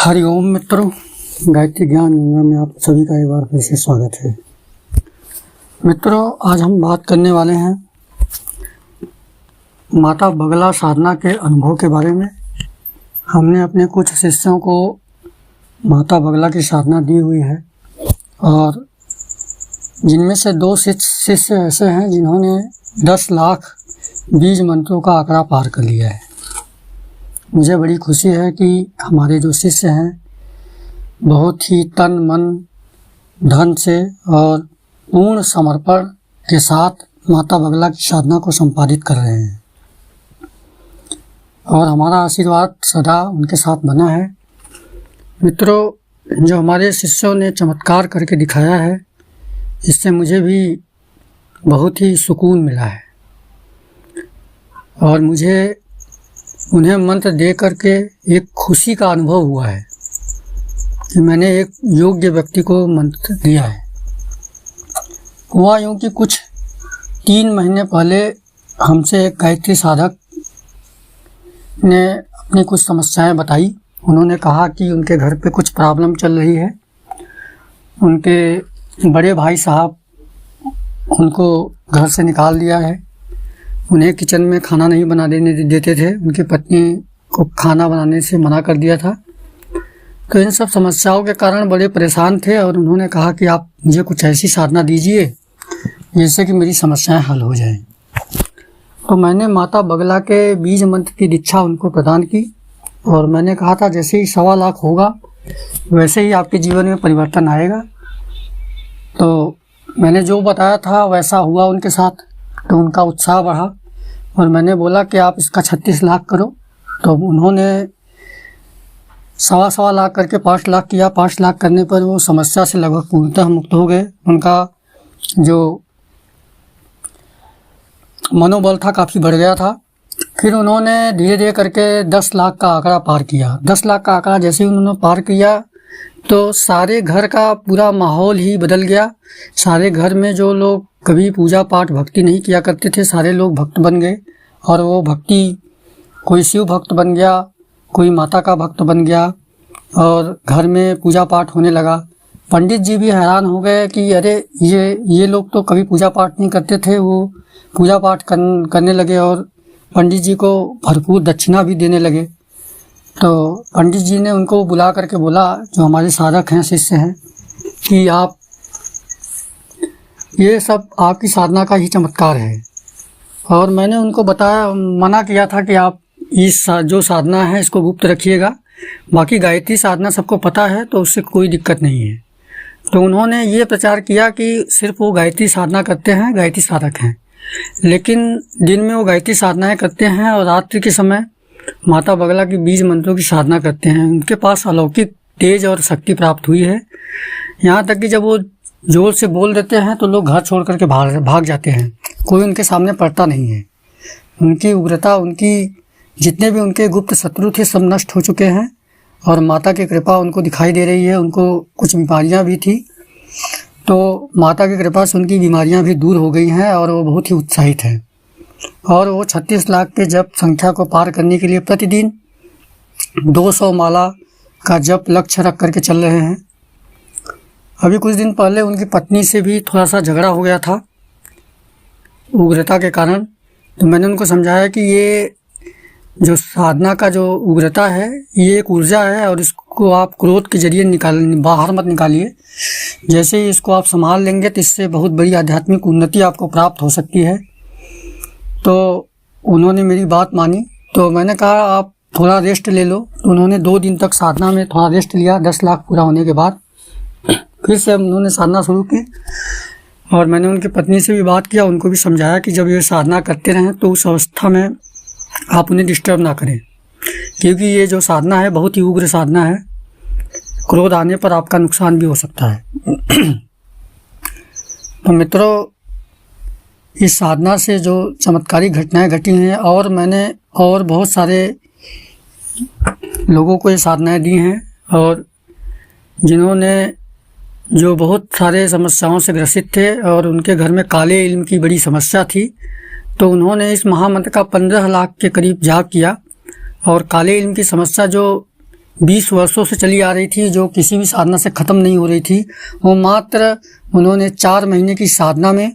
हरिओम मित्रों, गायत्री ज्ञान गंगा में आप सभी का एक बार फिर से स्वागत है। मित्रों, आज हम बात करने वाले हैं माता बगला साधना के अनुभव के बारे में। हमने अपने कुछ शिष्यों को माता बगला की साधना दी हुई है और जिनमें से 2 शिष्य ऐसे हैं जिन्होंने 10 लाख बीज मंत्रों का आंकड़ा पार कर लिया है। मुझे बड़ी खुशी है कि हमारे जो शिष्य हैं बहुत ही तन मन धन से और पूर्ण समर्पण के साथ माता बगला की साधना को संपादित कर रहे हैं और हमारा आशीर्वाद सदा उनके साथ बना है। मित्रों, जो हमारे शिष्यों ने चमत्कार करके दिखाया है, इससे मुझे भी बहुत ही सुकून मिला है और मुझे उन्हें मंत्र दे करके एक खुशी का अनुभव हुआ है कि मैंने एक योग्य व्यक्ति को मंत्र दिया है। हुआ यूँ कि कुछ 3 महीने पहले हमसे एक गायत्री साधक ने अपनी कुछ समस्याएं बताई। उन्होंने कहा कि उनके घर पे कुछ प्रॉब्लम चल रही है। उनके बड़े भाई साहब उनको घर से निकाल दिया है। उन्हें किचन में खाना नहीं बना देते थे। उनकी पत्नी को खाना बनाने से मना कर दिया था। तो इन सब समस्याओं के कारण बड़े परेशान थे और उन्होंने कहा कि आप मुझे कुछ ऐसी साधना दीजिए जिससे कि मेरी समस्याएं हल हो जाएं। तो मैंने माता बगला के बीज मंत्र की दीक्षा उनको प्रदान की और मैंने कहा था जैसे ही 1.25 लाख होगा वैसे ही आपके जीवन में परिवर्तन आएगा। तो मैंने जो बताया था वैसा हुआ उनके साथ। तो उनका उत्साह बढ़ा और मैंने बोला कि आप इसका 36 लाख करो। तो उन्होंने 1.25 लाख करके 5 लाख किया। 5 लाख करने पर वो समस्या से लगभग पूर्णतः मुक्त हो गए। उनका जो मनोबल था काफ़ी बढ़ गया था। फिर उन्होंने धीरे धीरे करके 10 लाख का आंकड़ा पार किया। 10 लाख का आंकड़ा जैसे ही उन्होंने पार किया तो सारे घर का पूरा माहौल ही बदल गया। सारे घर में जो लोग कभी पूजा पाठ भक्ति नहीं किया करते थे, सारे लोग भक्त बन गए और वो भक्ति, कोई शिव भक्त बन गया, कोई माता का भक्त बन गया और घर में पूजा पाठ होने लगा। पंडित जी भी हैरान हो गए कि अरे ये लोग तो कभी पूजा पाठ नहीं करते थे, वो पूजा पाठ करने लगे और पंडित जी को भरपूर दक्षिणा भी देने लगे। तो पंडित जी ने उनको बुला करके बोला, जो हमारे साधक हैं, शिष्य हैं, कि आप ये सब आपकी साधना का ही चमत्कार है। और मैंने उनको बताया, मना किया था कि आप इस जो साधना है इसको गुप्त रखिएगा, बाकी गायत्री साधना सबको पता है तो उससे कोई दिक्कत नहीं है। तो उन्होंने ये प्रचार किया कि सिर्फ वो गायत्री साधना करते हैं, गायत्री साधक हैं, लेकिन दिन में वो गायत्री साधनाएं करते हैं और रात्रि के समय माता बगला की बीज मंत्रों की साधना करते हैं। उनके पास अलौकिक तेज और शक्ति प्राप्त हुई है। यहाँ तक कि जब वो जोर से बोल देते हैं तो लोग घर छोड़ करके भाग जाते हैं। कोई उनके सामने पड़ता नहीं है। उनकी उग्रता, उनकी जितने भी उनके गुप्त शत्रु थे सब नष्ट हो चुके हैं और माता की कृपा उनको दिखाई दे रही है। उनको कुछ बीमारियां भी थी तो माता की कृपा से उनकी बीमारियां भी दूर हो गई हैं और वो बहुत ही उत्साहित हैं। और वो 36 लाख के जप संख्या को पार करने के लिए प्रतिदिन 200 माला का जप लक्ष्य रख करके चल रहे हैं। अभी कुछ दिन पहले उनकी पत्नी से भी थोड़ा सा झगड़ा हो गया था उग्रता के कारण। तो मैंने उनको समझाया कि ये जो साधना का जो उग्रता है ये एक ऊर्जा है और इसको आप क्रोध के जरिए बाहर मत निकालिए। जैसे ही इसको आप संभाल लेंगे तो इससे बहुत बड़ी आध्यात्मिक उन्नति आपको प्राप्त हो सकती है। तो उन्होंने मेरी बात मानी। तो मैंने कहा आप थोड़ा रेस्ट ले लो। तो उन्होंने 2 दिन तक साधना में थोड़ा रेस्ट लिया। 10 लाख पूरा होने के बाद फिर से उन्होंने साधना शुरू की और मैंने उनकी पत्नी से भी बात किया, उनको भी समझाया कि जब ये साधना करते रहें तो उस अवस्था में आप उन्हें डिस्टर्ब ना करें, क्योंकि ये जो साधना है बहुत ही उग्र साधना है। क्रोध आने पर आपका नुकसान भी हो सकता है। तो मित्रों, इस साधना से जो चमत्कारिक घटनाएं घटी हैं और मैंने और बहुत सारे लोगों को ये साधनाएं दी हैं और जिन्होंने जो बहुत सारे समस्याओं से ग्रसित थे और उनके घर में काले इल्म की बड़ी समस्या थी, तो उन्होंने इस महामंत्र का 15 लाख के करीब जाप किया और काले इल्म की समस्या जो 20 वर्षों से चली आ रही थी, जो किसी भी साधना से ख़त्म नहीं हो रही थी, वो मात्र उन्होंने 4 महीने की साधना में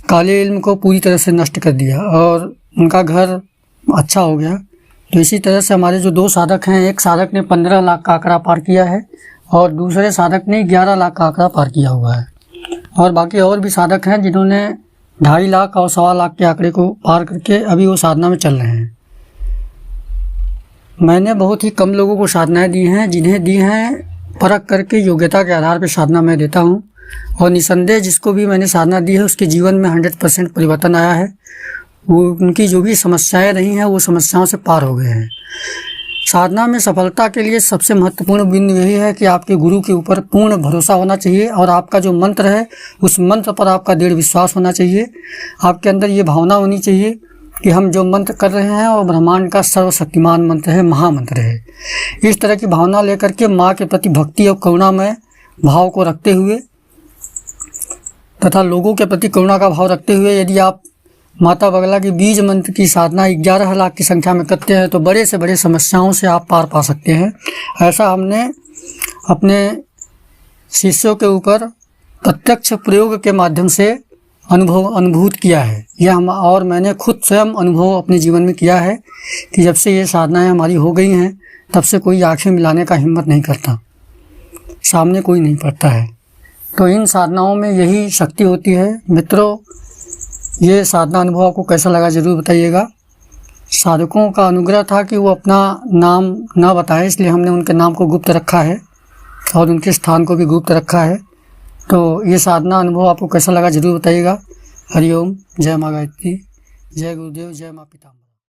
काले इल्म को पूरी तरह से नष्ट कर दिया और उनका घर अच्छा हो गया। तो इसी तरह से हमारे जो 2 साधक हैं, एक साधक ने 15 लाख का आंकड़ा पार किया है और दूसरे साधक ने 11 लाख का आंकड़ा पार किया हुआ है, और बाकी और भी साधक हैं जिन्होंने 2.5 लाख और 1.25 लाख के आंकड़े को पार करके अभी वो साधना में चल रहे हैं। मैंने बहुत ही कम लोगों को साधनाएं दी हैं, जिन्हें दी हैं परख करके योग्यता के आधार पर साधना मैं देता हूं, और निसंदेह जिसको भी मैंने साधना दी है उसके जीवन में 100% परिवर्तन आया है। वो उनकी जो भी समस्याएं रही हैं वो समस्याओं से पार हो गए हैं। साधना में सफलता के लिए सबसे महत्वपूर्ण बिंदु यही है कि आपके गुरु के ऊपर पूर्ण भरोसा होना चाहिए और आपका जो मंत्र है उस मंत्र पर आपका दृढ़ विश्वास होना चाहिए। आपके अंदर ये भावना होनी चाहिए कि हम जो मंत्र कर रहे हैं वो ब्रह्मांड का सर्वशक्तिमान मंत्र है, महामंत्र है। इस तरह की भावना लेकर के माँ के प्रति भक्ति और करुणामय भाव को रखते हुए तथा लोगों के प्रति करुणा का भाव रखते हुए यदि आप माता बगला की बीज मंत्र की साधना 11 लाख की संख्या में करते हैं तो बड़े से बड़े समस्याओं से आप पार पा सकते हैं। ऐसा हमने अपने शिष्यों के ऊपर प्रत्यक्ष प्रयोग के माध्यम से अनुभूत किया है। और मैंने खुद स्वयं अनुभव अपने जीवन में किया है कि जब से ये साधनाएं हमारी हो गई हैं तब से कोई आंखें मिलाने का हिम्मत नहीं करता, सामने कोई नहीं पड़ता है। तो इन साधनाओं में यही शक्ति होती है। मित्रों, ये साधना अनुभव आपको कैसा लगा ज़रूर बताइएगा। साधकों का अनुग्रह था कि वो अपना नाम ना बताएं, इसलिए हमने उनके नाम को गुप्त रखा है और उनके स्थान को भी गुप्त रखा है। तो ये साधना अनुभव आपको कैसा लगा ज़रूर बताइएगा। हरिओम, जय माँ गायत्री, जय गुरुदेव, जय माँ पितामह।